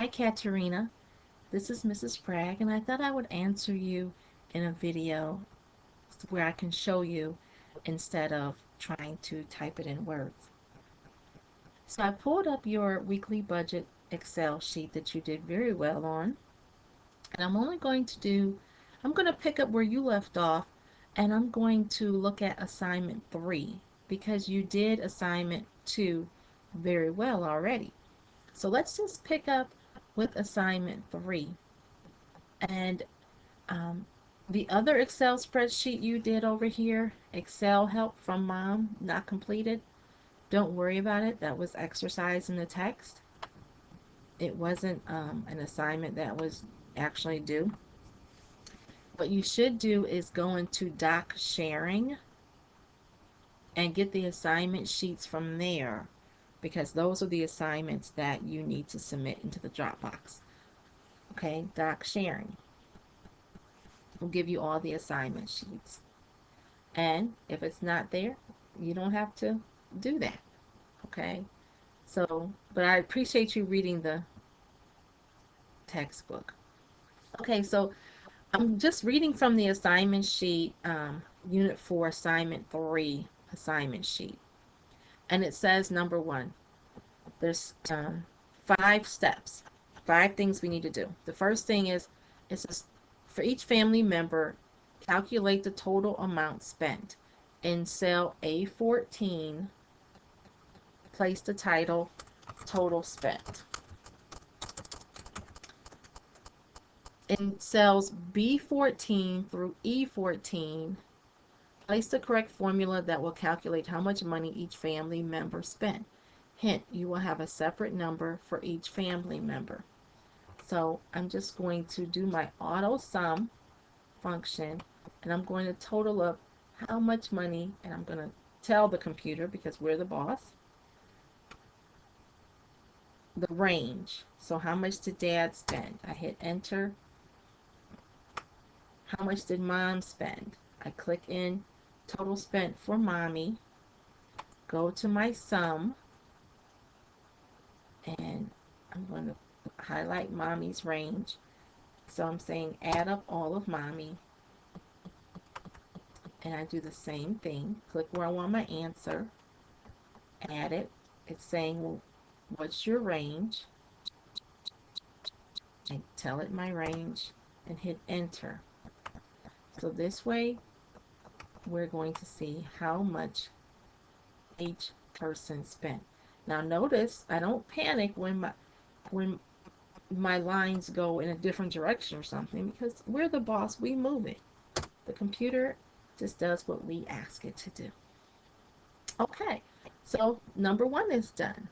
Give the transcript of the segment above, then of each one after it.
Hi, Katerrina. This is Mrs. Bragg, and I thought I would answer you in a video where I can show you instead of trying to type it in words. So I pulled up your weekly budget Excel sheet that you did very well on, and I'm going to pick up where you left off, and I'm going to look at assignment 3 because you did assignment 2 very well already. So let's just pick up with assignment 3. And um, the other Excel spreadsheet you did over here, Excel help from mom, not completed. Don't worry about it. That was exercise in the text. It wasn't an assignment that was actually due. What you should do is go into doc sharing and get the assignment sheets from there because those are the assignments that you need to submit into the Dropbox. Okay, doc sharing will give you all the assignment sheets. And if it's not there, you don't have to do that. Okay? So, but I appreciate you reading the textbook. Okay, so I'm just reading from the assignment sheet, Unit 4, Assignment 3 assignment sheet. And it says number 1, there's 5 steps, 5 things we need to do. The first thing is, it says for each family member, calculate the total amount spent. In cell A14, place the title total spent. In cells B14 through E14, place the correct formula that will calculate how much money each family member spent. Hint, you will have a separate number for each family member. So I'm just going to do my auto sum function, and I'm going to total up how much money, and I'm going to tell the computer, because we're the boss, the range. So how much did dad spend? I hit enter. How much did mom spend? I click in total spent for mommy, go to my sum, and I'm going to highlight mommy's range. So I'm saying add up all of mommy, and I do the same thing. Click where I want my answer, add it. It's saying, well, what's your range? I tell it my range and hit enter. So this way we're going to see how much each person spent. Now notice I don't panic when my lines go in a different direction or something, because we're the boss, we move it. The computer just does what we ask it to do. Okay, so number 1 is done.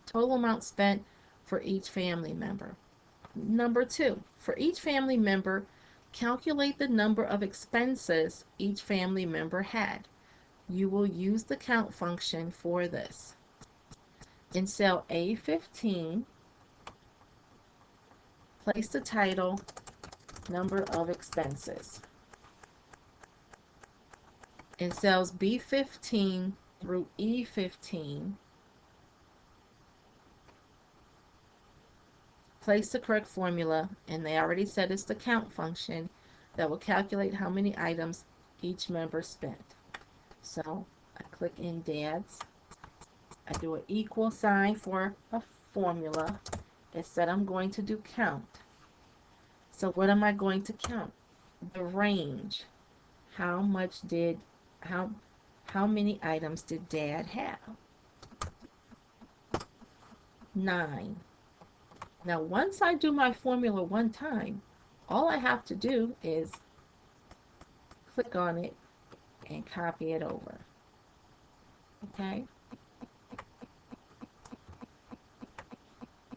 Total amount spent for each family member. Number 2, for each family member, calculate the number of expenses each family member had. You will use the count function for this. In cell A15, place the title number of expenses. In cells B15 through E15, place the correct formula, and they already said it's the count function that will calculate how many items each member spent. So I click in dad's, I do an equal sign for a formula. It said I'm going to do count. So what am I going to count? The range. How much did, how many items did dad have? 9. Now once I do my formula one time, all I have to do is click on it and copy it over. Okay?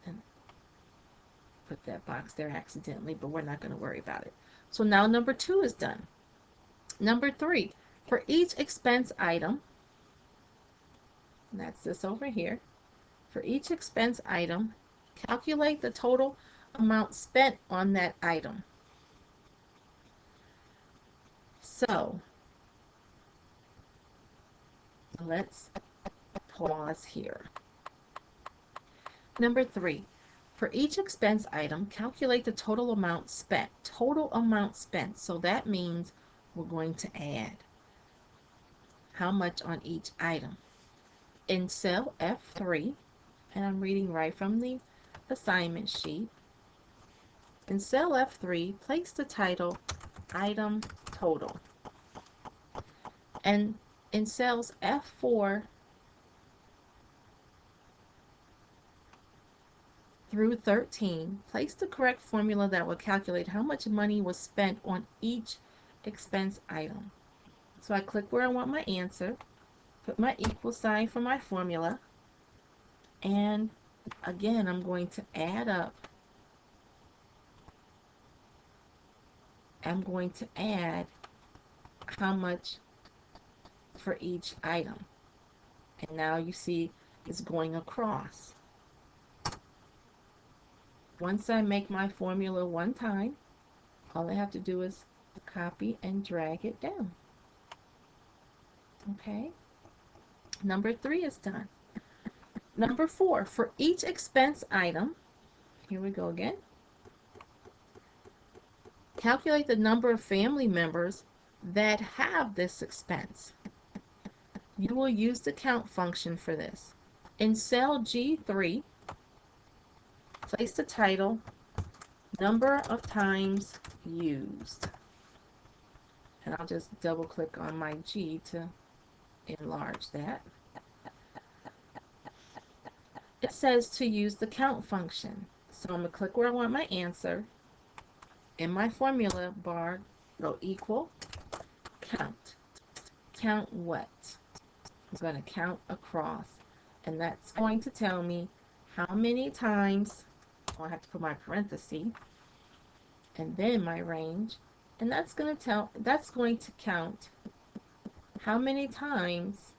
And put that box there accidentally, but we're not going to worry about it. So now number 2 is done. Number 3, for each expense item, and that's this over here, for each expense item, calculate the total amount spent on that item. So let's pause here. Number 3, For each expense item, calculate the total amount spent. Total amount spent. So that means we're going to add how much on each item. In cell F3, and I'm reading right from the assignment sheet, in cell F3, place the title Item Total. And in cells F4 through 13, place the correct formula that will calculate how much money was spent on each expense item. So I click where I want my answer, put my equal sign for my formula, and again, I'm going to add up. I'm going to add how much for each item. And now you see it's going across. Once I make my formula one time, all I have to do is copy and drag it down. Okay? Number 3 is done. Number 4, for each expense item, here we go again. Calculate the number of family members that have this expense. You will use the count function for this. In cell G3, place the title Number of Times Used. And I'll just double click on my G to enlarge that. It says to use the count function. So I'm going to click where I want my answer. In my formula bar, go equal count. Count what? I'm going to count across. And that's going to tell me how many times, I have to put my parenthesis, and then my range. And that's going to count how many times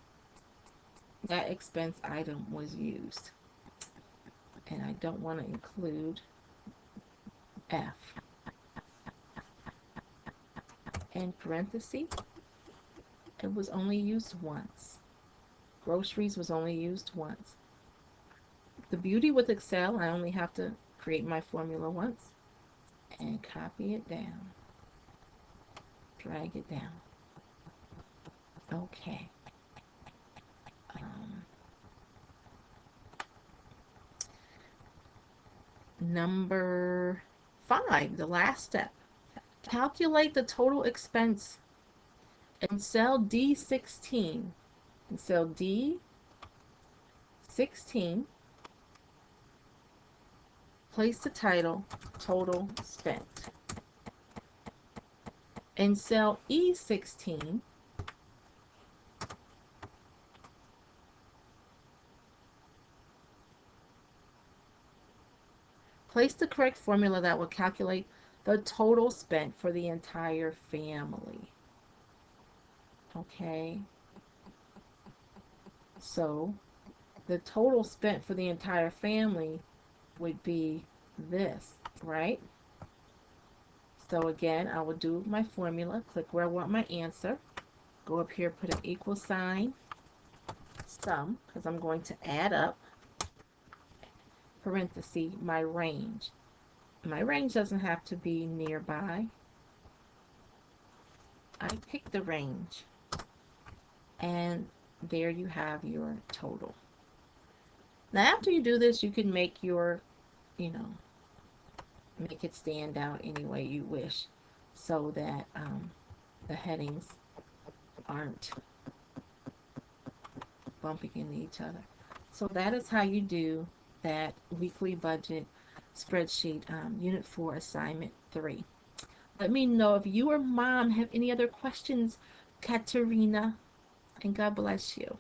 that expense item was used. And I don't want to include F. And parenthesis, it was only used once. Groceries was only used once. The beauty with Excel, I only have to create my formula once and copy it down. Drag it down. Okay. Number 5, the last step. Calculate the total expense in cell D16. In cell D16, place the title Total Spent. In cell E16, place the correct formula that will calculate the total spent for the entire family. Okay, so the total spent for the entire family would be this, right? So again, I will do my formula, click where I want my answer, go up here, put an equal sign, sum, because I'm going to add up, parenthesis, my range. My range doesn't have to be nearby. I pick the range, and there you have your total. Now after you do this, you can make your, make it stand out any way you wish so that the headings aren't bumping into each other. So that is how you do that weekly budget spreadsheet, Unit 4, Assignment 3. Let me know if you or Mom have any other questions, Katerrina, and God bless you.